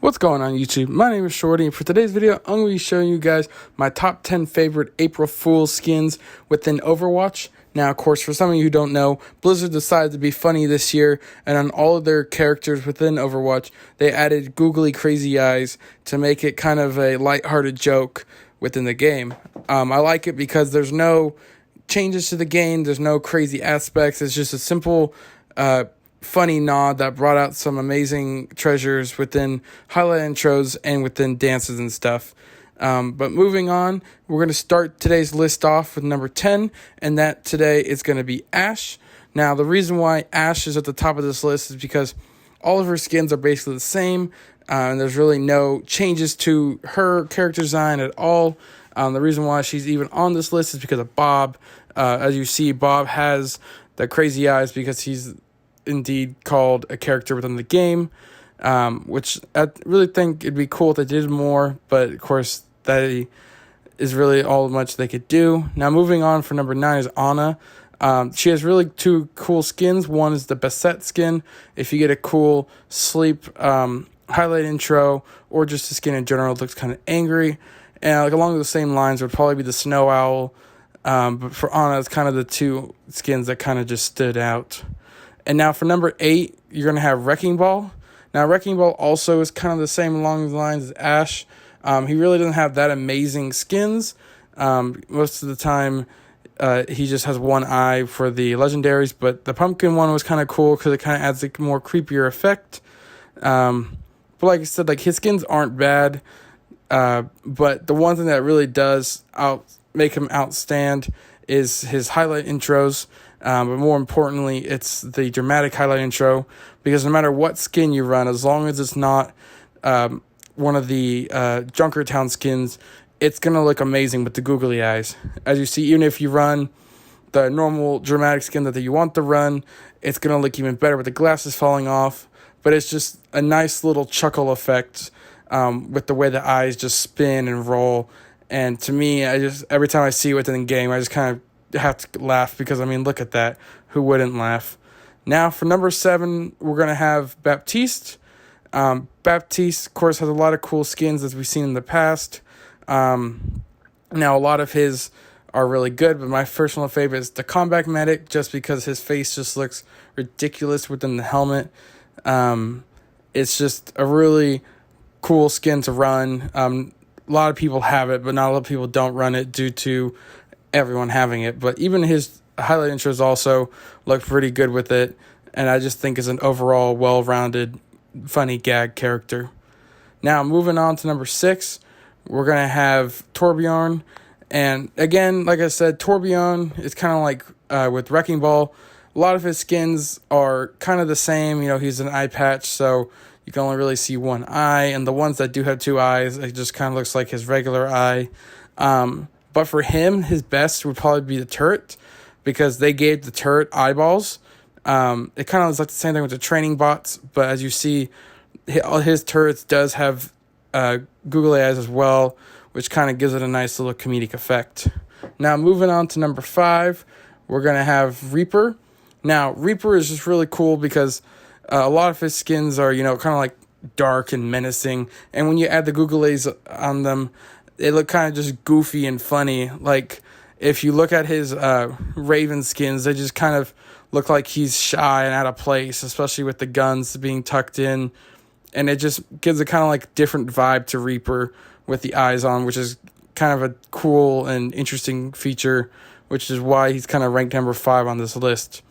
What's going on YouTube? My name is Shorty, and for today's video, I'm going to be showing you guys my top 10 favorite April Fool's skins within Overwatch. Now, of course, for some of you who don't know, Blizzard decided to be funny this year, and on all of their characters within Overwatch, they added googly crazy eyes to make it kind of a lighthearted joke within the game. I like it because there's no changes to the game, there's no crazy aspects, it's just a simple funny nod that brought out some amazing treasures within highlight intros and within dances and stuff. But moving on, we're going to start today's list off with number 10, and that today is going to be Ashe. Now, the reason why Ashe is at the top of this list is because all of her skins are basically the same, and there's really no changes to her character design at all. The reason why she's even on this list is because of Bob. As you see, Bob has the crazy eyes because he's indeed called a character within the game, which I really think it'd be cool if they did more, but of course that is really all much they could do. Now moving on, for number 9 is Ana. She has really two cool skins. One is the Bassett skin. If you get a cool sleep highlight intro, or just the skin in general, it looks kind of angry, and like along the same lines would probably be the Snow Owl, but for Ana it's kind of the two skins that kind of just stood out. And now for number 8, you're going to have Wrecking Ball. Now, Wrecking Ball also is kind of the same along the lines as Ashe. He really doesn't have that amazing skins. Most of the time, he just has one eye for the legendaries. But the pumpkin one was kind of cool because it kind of adds a more creepier effect. But like I said, like his skins aren't bad. But the one thing that really does make him outstand is his highlight intros. But more importantly, it's the dramatic highlight intro, because no matter what skin you run, as long as it's not one of the Junkertown skins, it's going to look amazing with the googly eyes. As you see, even if you run the normal dramatic skin that you want to run, it's going to look even better with the glasses falling off. But it's just a nice little chuckle effect with the way the eyes just spin and roll. And to me, every time I see it within the game, I just kind of have to laugh, because I mean, look at that. Who wouldn't laugh? Now for number 7, we're going to have Baptiste. Baptiste, of course, has a lot of cool skins as we've seen in the past. Now a lot of his are really good, but my personal favorite is the Combat Medic, just because his face just looks ridiculous within the helmet. It's just a really cool skin to run. A lot of people have it, but not a lot of people don't run it due to everyone having it. But even his highlight intros also look pretty good with it, and I just think is an overall well-rounded funny gag character. Now moving on to number 6, we're gonna have Torbjorn. And again, like I said, Torbjorn is kind of like with Wrecking Ball. A lot of his skins are kind of the same. You know, he's an eye patch, so you can only really see one eye, and the ones that do have two eyes, it just kind of looks like his regular eye. But for him, his best would probably be the turret, because they gave the turret eyeballs. It kind of is like the same thing with the training bots, but as you see, his turrets does have googly eyes as well, which kind of gives it a nice little comedic effect. Now, moving on to number 5, we're going to have Reaper. Now, Reaper is just really cool because a lot of his skins are, you know, kind of like dark and menacing, and when you add the googly eyes on them, they look kind of just goofy and funny. Like, if you look at his Raven skins, they just kind of look like he's shy and out of place, especially with the guns being tucked in. And it just gives a kind of like different vibe to Reaper with the eyes on, which is kind of a cool and interesting feature, which is why he's kind of ranked number 5 on this list.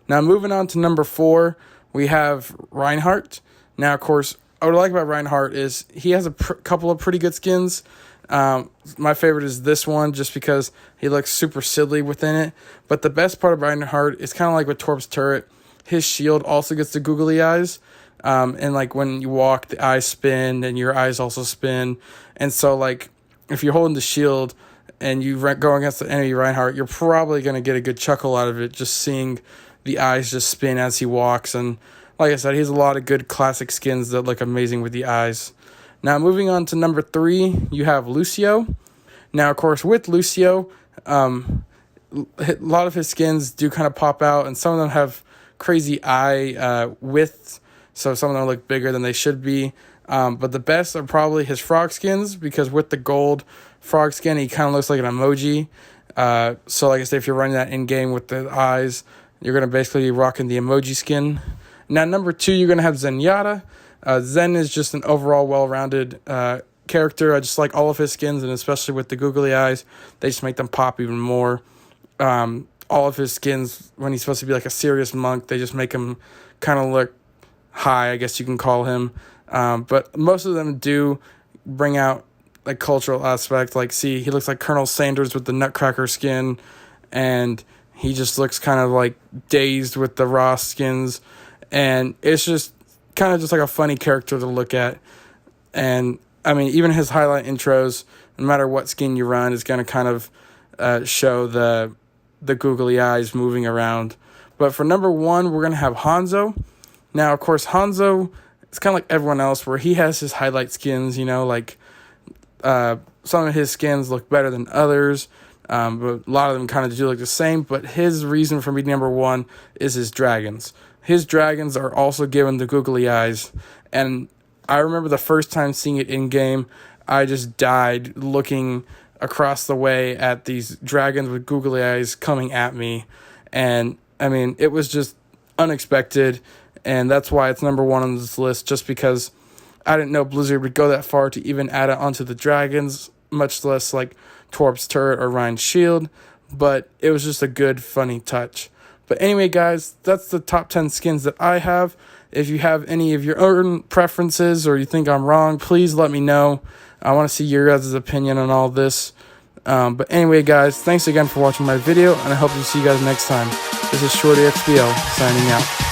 Now, moving on to number 4, we have Reinhardt. Now, of course, what I like about Reinhardt is he has a couple of pretty good skins. My favorite is this one, just because he looks super silly within it. But the best part of Reinhardt is kind of like with Torp's turret. His shield also gets the googly eyes. And like when you walk, the eyes spin and your eyes also spin. And so like if you're holding the shield and you go against the enemy Reinhardt, you're probably going to get a good chuckle out of it, just seeing the eyes just spin as he walks. And like I said, he has a lot of good classic skins that look amazing with the eyes. Now, moving on to number 3, you have Lucio. Now, of course, with Lucio, a lot of his skins do kind of pop out, and some of them have crazy eye width, so some of them look bigger than they should be. But the best are probably his frog skins, because with the gold frog skin, he kind of looks like an emoji. So like I said, if you're running that in-game with the eyes, you're going to basically be rocking the emoji skin. Now, number 2, you're going to have Zenyatta. Zen is just an overall well-rounded character. I just like all of his skins, and especially with the googly eyes, they just make them pop even more. All of his skins, when he's supposed to be like a serious monk, they just make him kind of look high, I guess you can call him. But most of them do bring out like cultural aspect. Like, see, he looks like Colonel Sanders with the Nutcracker skin, and he just looks kind of like dazed with the Ross skins, and it's just kind of just like a funny character to look at. And I mean, even his highlight intros, no matter what skin you run, is going to kind of show the googly eyes moving around. But for number 1, we're going to have Hanzo. Now, of course, Hanzo, it's kind of like everyone else, where he has his highlight skins, you know, like some of his skins look better than others, but a lot of them kind of do look the same. But his reason for being number 1 is his dragons. His dragons are also given the googly eyes, and I remember the first time seeing it in-game, I just died looking across the way at these dragons with googly eyes coming at me. And, I mean, it was just unexpected, and that's why it's number 1 on this list, just because I didn't know Blizzard would go that far to even add it onto the dragons, much less, like, Torp's turret or Ryan's shield. But it was just a good, funny touch. But anyway, guys, that's the top 10 skins that I have. If you have any of your own preferences or you think I'm wrong, please let me know. I want to see your guys' opinion on all this. But anyway, guys, thanks again for watching my video, and I hope to see you guys next time. This is Shorty XBL signing out.